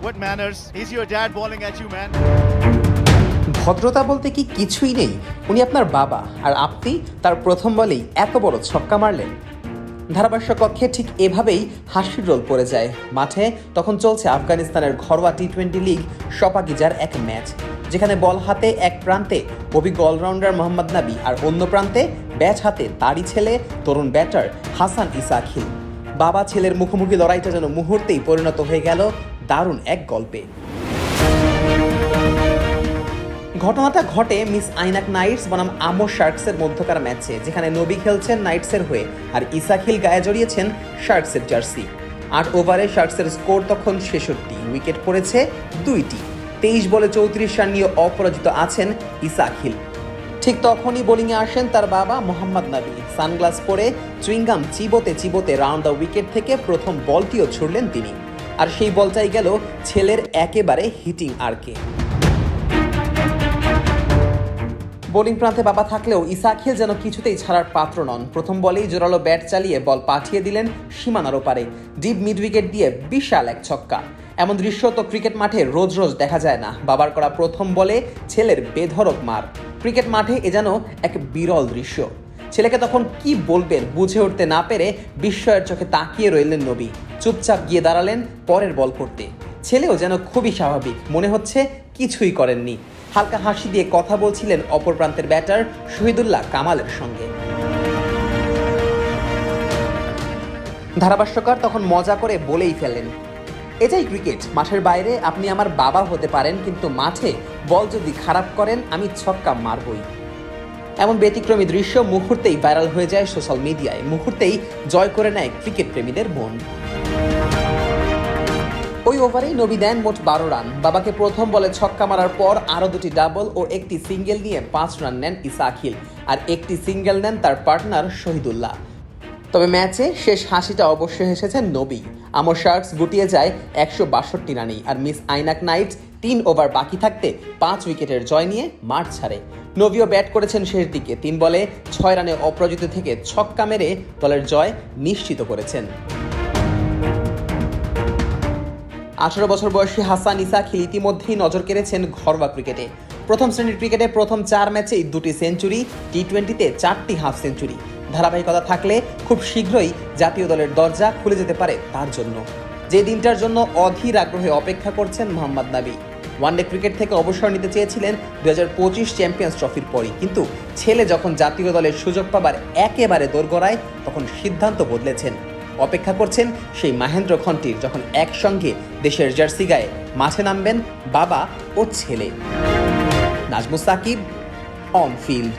What manners? Is your dad bawling at you, man? ভদ্রতা বলতে কি কিছুই নেই? উনি আপনার বাবা আর আপনি তার প্রথম বলেই এত বড় ছক্কা মারলেন। ধারাভাষ্য কক্ষে ঠিক এভাবেই হাসির রোল পড়ে যায়। মাঠে তখন চলছে আফগানিস্তানের ঘরোয়া টি-20 লিগ শপাগিজার এক ম্যাচ, যেখানে বল হাতে এক প্রান্তে অভিজ্ঞ অলরাউন্ডার মোহাম্মদ নাবি আর অন্য প্রান্তে ব্যাট হাতে তারই ছেলে তরুণ ব্যাটার হাসান ইসাখিল। বাবা ছেলের মুখোমুখি লড়াইটা যেন মুহূর্তেই পরিণত হয়ে গেল দারুণ এক গল্পে। ঘটনাটা ঘটে মিস আইনাক নাইটস বনাম আমো শার্কসের মধ্যকার ম্যাচে, যেখানে নবী খেলছেন নাইটসের হয়ে আর ইসাখিল গায়ে জড়িয়েছেন শার্কসের জার্সি। 8 ওভারে শার্কসের স্কোর তখন 66, উইকেট পড়েছে 2টি। 23 বলে 34 রান নিয়ে অপরাজিত আছেন ইসাখিল। ঠিক তখনই বোলিংয়ে আসেন তার বাবা মোহাম্মদ নাবি। সানগ্লাস পরে চুইংগাম চিবোতে চিবোতে রাউন্ড দ্য উইকেট থেকে প্রথম বলটিও ছুড়লেন তিনি, আর সেই বলটাই গেল ছেলের একেবারে হিটিং আর্কে। বোলিং প্রান্তে বাবা থাকলেও ইসাখিল যেন কিছুতেই ছাড়ার পাত্র নন। প্রথম বলেই জোরালো ব্যাট চালিয়ে বল পাঠিয়ে দিলেন সীমানার ওপারে, ডিপ মিড উইকেট দিয়ে বিশাল এক ছক্কা। এমন দৃশ্য তো ক্রিকেট মাঠে রোজ রোজ দেখা যায় না। বাবার করা প্রথম বলে ছেলের বেধড়ক মার। ক্রিকেট মাঠে এ যেন এক বিরল দৃশ্য। ছেলেকে তখন কি বলবেন বুঝে উঠতে না পেরে বিস্ময়ের চোখে তাকিয়ে রইলেন নবী। চুপচাপ গিয়ে দাঁড়ালেন পরের বল করতে। ছেলেও যেন খুবই স্বাভাবিক, মনে হচ্ছে কিছুই করেননি। হালকা হাসি দিয়ে কথা বলছিলেন অপর প্রান্তের ব্যাটার শহীদুল্লাহ কামালের সঙ্গে। ধারাভাষ্যকার তখন মজা করে বলেই ফেলেন, এটাই ক্রিকেট। মাঠের বাইরে আপনি আমার বাবা হতে পারেন, কিন্তু মাঠে বল যদি খারাপ করেন আমি ছক্কা মারবই। এমন ব্যতিক্রমী দৃশ্য মুহূর্তেই ভাইরাল হয়ে যায় সোশ্যাল মিডিয়ায়, মুহূর্তেই জয় করে নেয় ক্রিকেট প্রেমীদের মন। ওই ওভারেই নবী দেন মোট 12 রান। বাবাকে প্রথম বলে ছক্কা মারার পর আরও 2টি ডাবল ও একটি সিঙ্গেল নিয়ে 5 রান নেন ইসাখিল, আর একটি সিঙ্গেল নেন তার পার্টনার শহীদুল্লাহ। তবে ম্যাচে শেষ হাসিটা অবশ্যই এসেছেন নবী। আমো শার্কস গুটিয়ে যায় 162 রানেই, আর মিস আইনাক নাইটস 3 ওভার বাকি থাকতে 5 উইকেটের জয় নিয়ে মাঠ ছাড়ে। নবীও ব্যাট করেছেন শেষ দিকে, 3 বলে 6 রানে অপরাজিত থেকে ছক্কা মেরে দলের জয় নিশ্চিত করেছেন। 18 বছর বয়সী হাসান ইসাখিল ইতিমধ্যেই নজর কেড়েছেন ঘরোয়া ক্রিকেটে। প্রথম শ্রেণীর ক্রিকেটে প্রথম 4 ম্যাচেই 2টি সেঞ্চুরি, টি-20তে 4টি হাফ সেঞ্চুরি। ধারাবাহিকতা থাকলে খুব শীঘ্রই জাতীয় দলের দরজা খুলে যেতে পারে তার জন্য, যে দিনটার জন্য অধীর আগ্রহে অপেক্ষা করছেন মোহাম্মদ নাবি। ওয়ানডে ক্রিকেট থেকে অবসর নিতে চেয়েছিলেন 2025 চ্যাম্পিয়ন্স ট্রফির পরই, কিন্তু ছেলে যখন জাতীয় দলের সুযোগ পাবার একেবারে দোরগোড়ায়, তখন সিদ্ধান্ত বদলেছেন। অপেক্ষা করছেন সেই মাহেন্দ্র ঘন্টির, যখন একসঙ্গে দেশের জার্সি গায়ে মাঠে নামবেন বাবা ও ছেলে। Nazmus Sakib, on field.